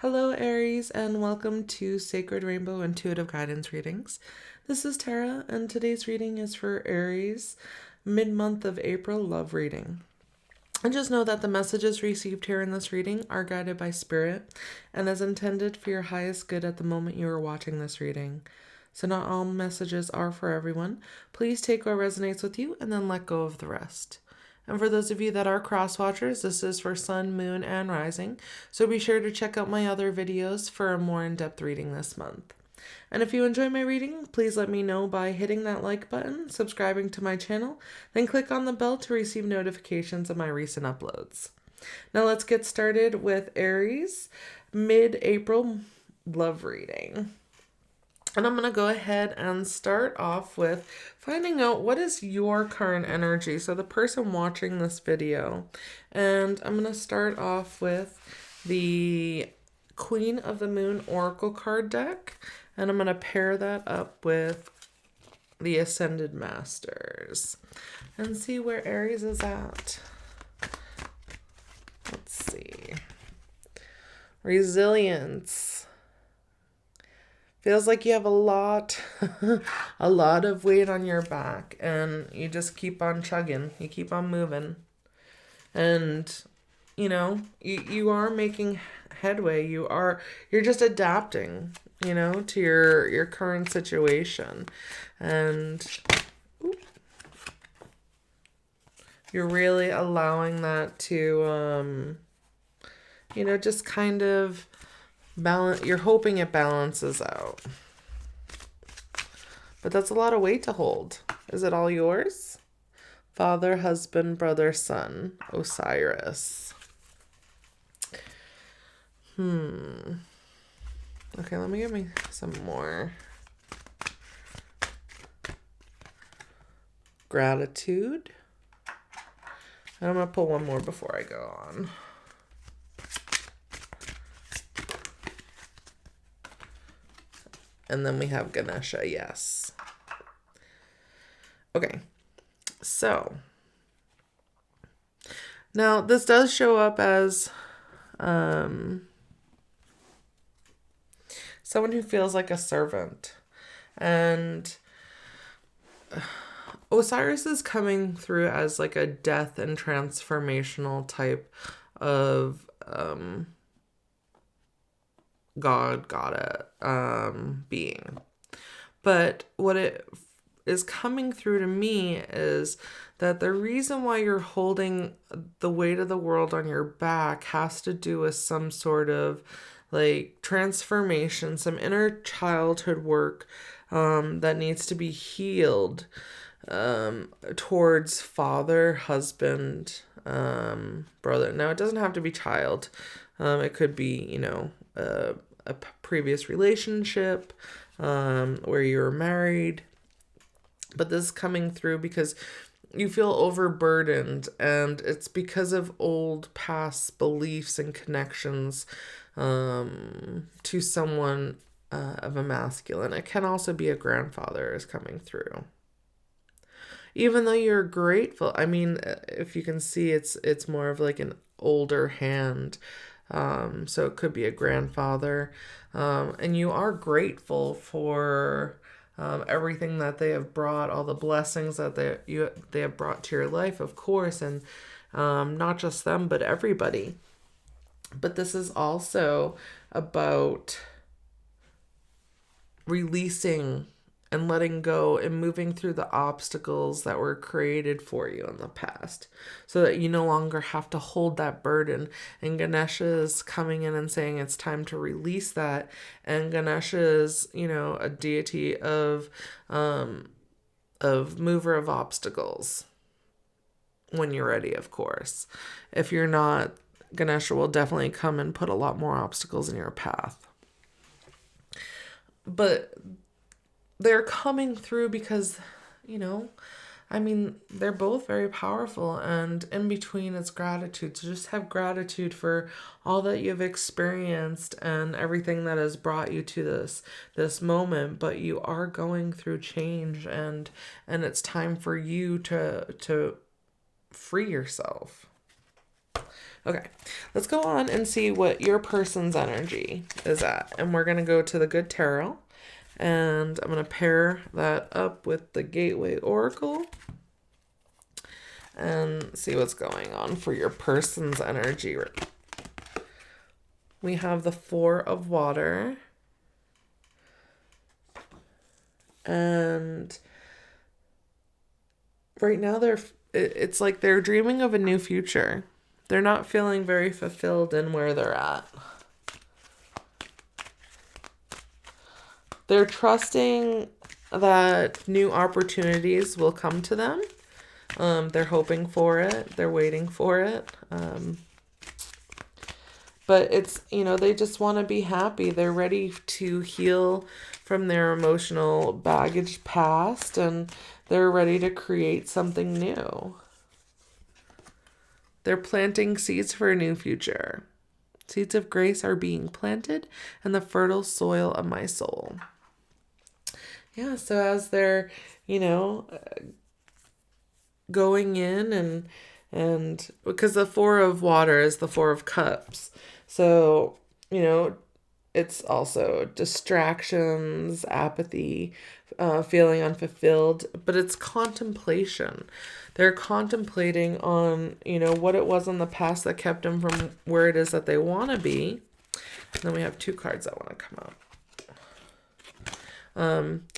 Hello, Aries, and welcome to Sacred Rainbow Intuitive Guidance Readings. This is Tara, and today's reading is for Aries, mid-month of April love reading. And just know that the messages received here in this reading are guided by Spirit and is intended for your highest good at the moment you are watching this reading. So not all messages are for everyone. Please take what resonates with you and then let go of the rest. And for those of you that are cross watchers, this is for Sun, Moon, and Rising. So be sure to check out my other videos for a more in-depth reading this month. And if you enjoy my reading, please let me know by hitting that like button, subscribing to my channel, then click on the bell to receive notifications of my recent uploads. Now let's get started with Aries mid-April love reading. And I'm going to go ahead and start off with finding out what is your current energy. So the person watching this video. And I'm going to start off with the Queen of the Moon Oracle card deck. And I'm going to pair that up with the Ascended Masters. And see where Aries is at. Let's see. Resilience. Feels like you have a lot of weight on your back, and you just keep on chugging. You keep on moving. And, you are making headway. You're just adapting, to your current situation. And you're really allowing that to, just kind of balance. You're hoping it balances out. But that's a lot of weight to hold. Is it all yours? Father, husband, brother, son, Osiris. Okay, let me give me some more. Gratitude. And I'm going to pull one more before I go on. And then we have Ganesha, yes. Okay, so now this does show up as someone who feels like a servant. And Osiris is coming through as like a death and transformational type of being. But what it is coming through to me is that the reason why you're holding the weight of the world on your back has to do with some sort of like transformation, some inner childhood work that needs to be healed towards father, husband, brother. Now, it doesn't have to be child. It could be, a previous relationship where you were married. But this is coming through because you feel overburdened, and it's because of old past beliefs and connections to someone of a masculine. It can also be a grandfather is coming through. Even though you're grateful, I mean, if you can see, it's more of like an older hand. So it could be a grandfather. And you are grateful for everything that they have brought, all the blessings that they have brought to your life, of course, and not just them, but everybody. But this is also about releasing and letting go and moving through the obstacles that were created for you in the past so that you no longer have to hold that burden. And Ganesha is coming in and saying it's time to release that. And Ganesha is, a deity of mover of obstacles when you're ready, of course. If you're not, Ganesha will definitely come and put a lot more obstacles in your path. But they're coming through because, they're both very powerful, and in between it's gratitude. So just have gratitude for all that you've experienced and everything that has brought you to this moment. But you are going through change, and it's time for you to free yourself. Okay, let's go on and see what your person's energy is at. And we're going to go to the Good Tarot. And I'm going to pair that up with the Gateway Oracle and see what's going on for your person's energy. We have the Four of Water. And right now it's like they're dreaming of a new future. They're not feeling very fulfilled in where they're at. They're trusting that new opportunities will come to them. They're hoping for it. They're waiting for it. But it's, they just want to be happy. They're ready to heal from their emotional baggage past, and they're ready to create something new. They're planting seeds for a new future. Seeds of grace are being planted in the fertile soil of my soul. Yeah, so as they're, going in and because the Four of Water is the Four of Cups. So, it's also distractions, apathy, feeling unfulfilled, but it's contemplation. They're contemplating on, what it was in the past that kept them from where it is that they want to be. And then we have two cards that want to come out.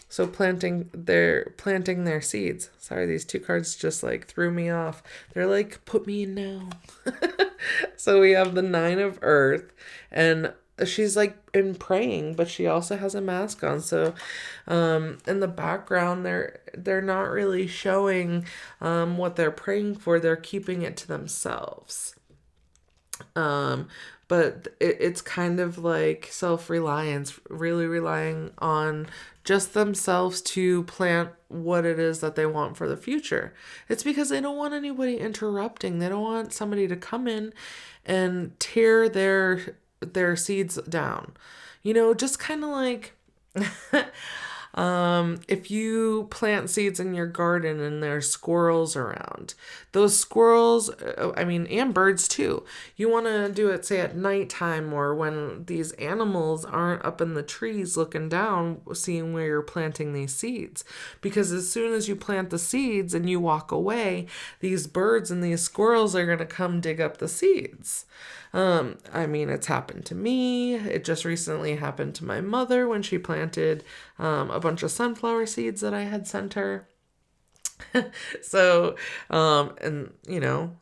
So they're planting their seeds. Sorry, these two cards just like threw me off. They're like, put me in now. So we have the Nine of Earth, and she's like in praying, but she also has a mask on. So in the background, they're not really showing what they're praying for. They're keeping it to themselves. But it's kind of like self-reliance, really relying on just themselves to plant what it is that they want for the future. It's because they don't want anybody interrupting. They don't want somebody to come in and tear their seeds down. Just kind of like if you plant seeds in your garden and there's squirrels around, those squirrels, and birds too, you want to do it, say, at nighttime or when these animals aren't up in the trees looking down, seeing where you're planting these seeds. Because as soon as you plant the seeds and you walk away, these birds and these squirrels are going to come dig up the seeds. It's happened to me. It just recently happened to my mother when she planted a bunch of sunflower seeds that I had sent her. So,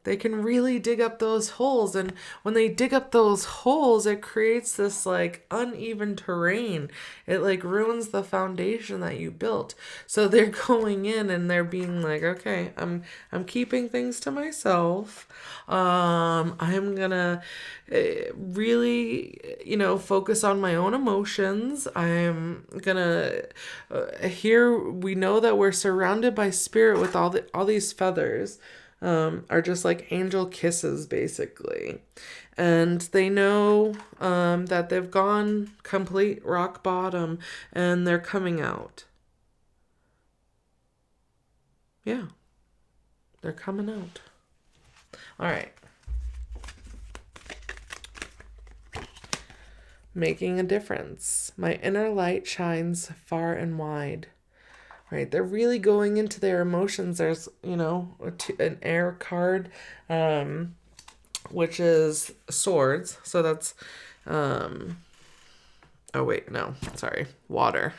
they can really dig up those holes. And when they dig up those holes, it creates this like uneven terrain. It like ruins the foundation that you built. So they're going in and they're being like, okay, I'm keeping things to myself. I'm gonna really, focus on my own emotions. I'm gonna here we know that we're surrounded by spirit with all these feathers, are just like angel kisses basically, and they know that they've gone complete rock bottom and they're coming out. Yeah, they're coming out. All right. Making a difference. My inner light shines far and wide. Right? They're really going into their emotions. There's, an air card, which is swords. So that's, oh wait, no, sorry, water.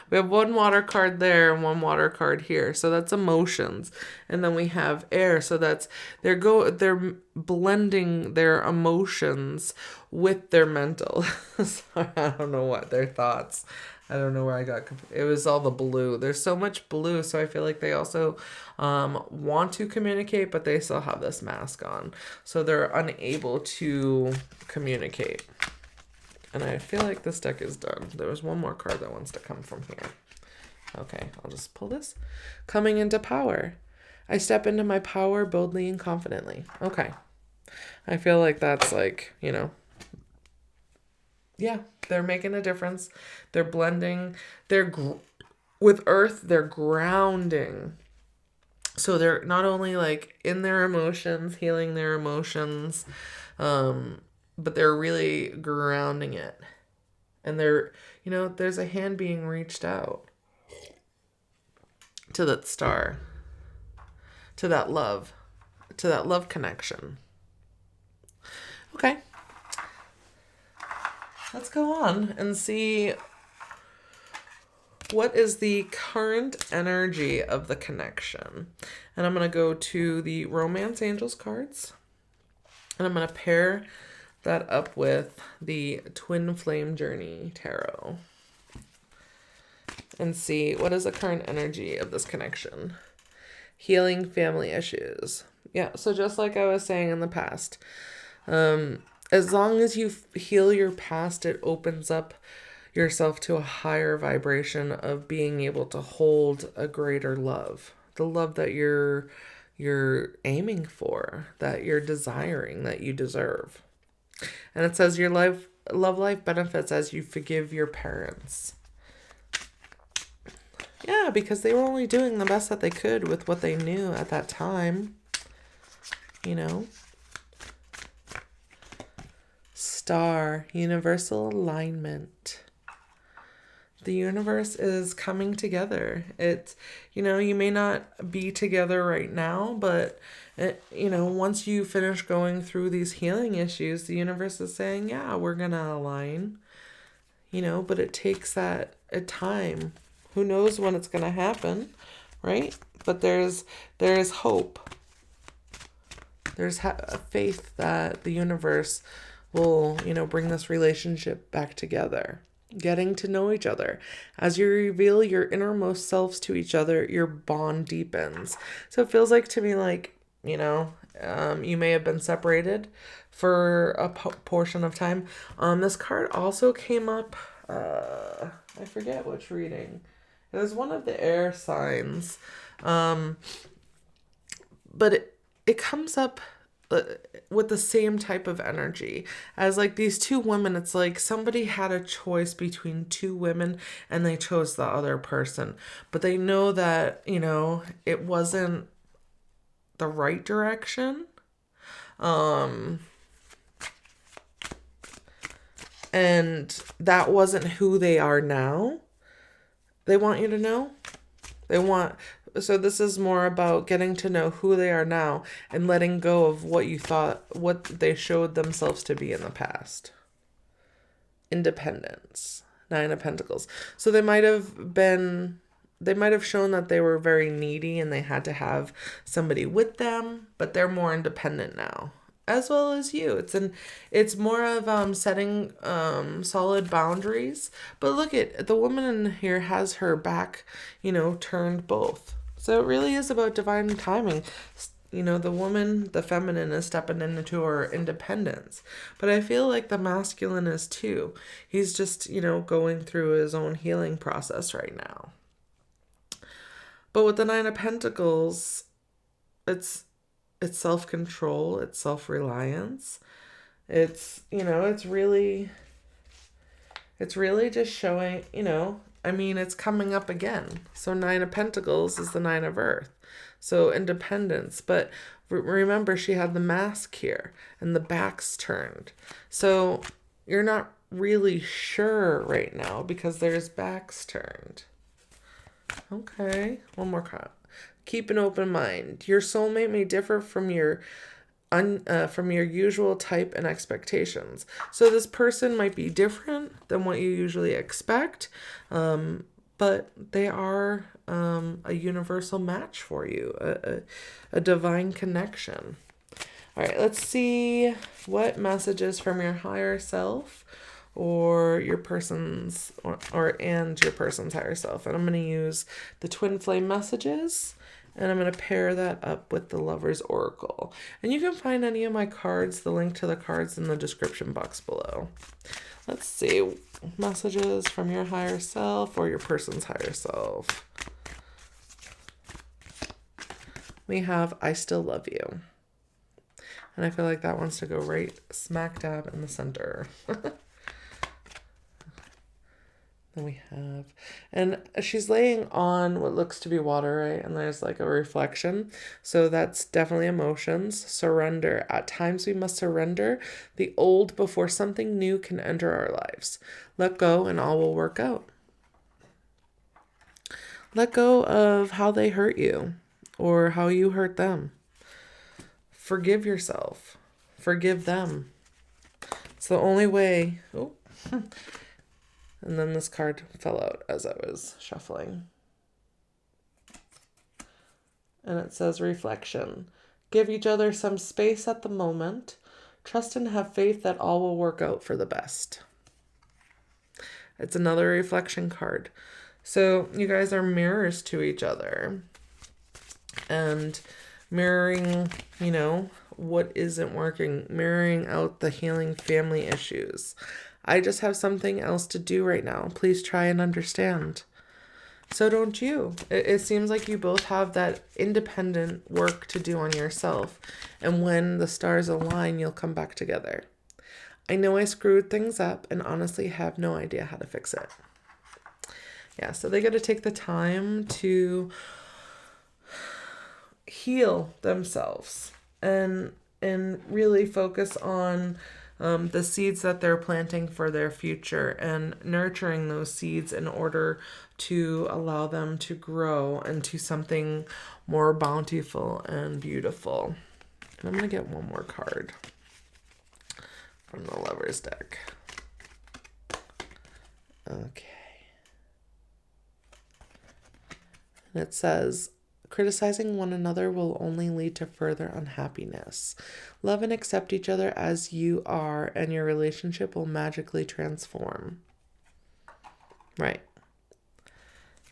We have one water card there and one water card here. So that's emotions. And then we have air. So that's they're blending their emotions with their mental. Sorry, I don't know what their thoughts. I don't know where I got it was all the blue. There's so much blue, so I feel like they also want to communicate, but they still have this mask on. So they're unable to communicate. And I feel like this deck is done. There was one more card that wants to come from here. Okay, I'll just pull this. Coming into power. I step into my power boldly and confidently. Okay. I feel like that's like, yeah, they're making a difference. They're blending. With earth, they're grounding. So they're not only like in their emotions, healing their emotions, But they're really grounding it. And there's a hand being reached out to that star, to that love connection. Okay. Let's go on and see what is the current energy of the connection. And I'm going to go to the Romance Angels cards. And I'm going to pair that up with the Twin Flame Journey Tarot. And see what is the current energy of this connection. Healing family issues. Yeah, so just like I was saying in the past, as long as you heal your past, it opens up yourself to a higher vibration of being able to hold a greater love. The love that you're aiming for, that you're desiring, that you deserve. And it says your love life benefits as you forgive your parents. Yeah, because they were only doing the best that they could with what they knew at that time. Star, universal alignment. The universe is coming together. It's, you may not be together right now, but, once you finish going through these healing issues, the universe is saying, yeah, we're going to align, but it takes a time. Who knows when it's going to happen, right? But there's hope. There's a faith that the universe will, bring this relationship back together. Getting to know each other. As you reveal your innermost selves to each other, your bond deepens. So it feels like to me like, you may have been separated for a portion of time. This card also came up, I forget which reading. It was one of the air signs. But it comes up with the same type of energy as like these two women. It's like somebody had a choice between two women and they chose the other person, but they know that it wasn't the right direction, and that wasn't who they are now. They want you to know. So this is more about getting to know who they are now and letting go of what they showed themselves to be in the past. Independence. 9 of Pentacles. So they might have shown that they were very needy and they had to have somebody with them, but they're more independent now. As well as you. It's more of setting solid boundaries. But look at the woman in here has her back, turned both. So it really is about divine timing. The woman, the feminine, is stepping into her independence. But I feel like the masculine is too. He's just, going through his own healing process right now. But with the 9 of Pentacles, it's self-control, it's self-reliance. It's really just showing, it's coming up again. So 9 of Pentacles is the 9 of Earth. So independence. But remember, she had the mask here and the back's turned. So you're not really sure right now because there's backs turned. Okay, one more card. Keep an open mind. Your soulmate may differ from your usual type and expectations. So this person might be different than what you usually expect, but they are a universal match for you, a divine connection. All right, let's see what messages from your higher self or your person's and your person's higher self. And I'm going to use the twin flame messages. And I'm going to pair that up with the Lover's Oracle. And you can find any of my cards, the link to the cards in the description box below. Let's see. Messages from your higher self or your person's higher self. We have, I still love you. And I feel like that wants to go right smack dab in the center. Then we have, and she's laying on what looks to be water, right? And there's like a reflection. So that's definitely emotions. Surrender. At times we must surrender the old before something new can enter our lives. Let go and all will work out. Let go of how they hurt you or how you hurt them. Forgive yourself. Forgive them. It's the only way. Oh. And then this card fell out as I was shuffling. And it says reflection. Give each other some space at the moment. Trust and have faith that all will work out for the best. It's another reflection card. So you guys are mirrors to each other. And mirroring, what isn't working. Mirroring out the healing family issues. I just have something else to do right now. Please try and understand. So don't you. It seems like you both have that independent work to do on yourself. And when the stars align, you'll come back together. I know I screwed things up and honestly have no idea how to fix it. Yeah, so they got to take the time to heal themselves and really focus on the seeds that they're planting for their future and nurturing those seeds in order to allow them to grow into something more bountiful and beautiful. And I'm going to get one more card from the Lover's deck. Okay. And it says, criticizing one another will only lead to further unhappiness. Love and accept each other as you are, and your relationship will magically transform. Right.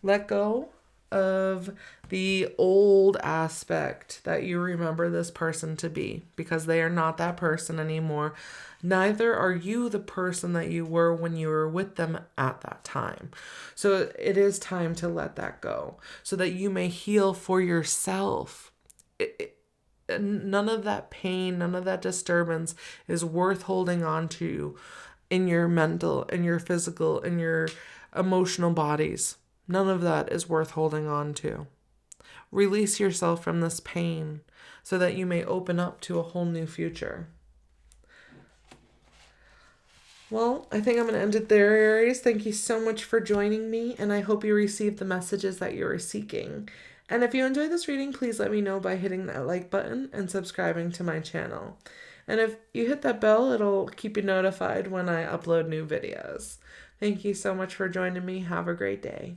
Let go of the old aspect that you remember this person to be, because they are not that person anymore. Neither are you the person that you were when you were with them at that time. So it is time to let that go so that you may heal for yourself. None of that pain, none of that disturbance is worth holding on to in your mental, in your physical, in your emotional bodies. None of that is worth holding on to. Release yourself from this pain so that you may open up to a whole new future. Well, I think I'm going to end it there, Aries. Thank you so much for joining me, and I hope you received the messages that you were seeking. And if you enjoyed this reading, please let me know by hitting that like button and subscribing to my channel. And if you hit that bell, it'll keep you notified when I upload new videos. Thank you so much for joining me. Have a great day.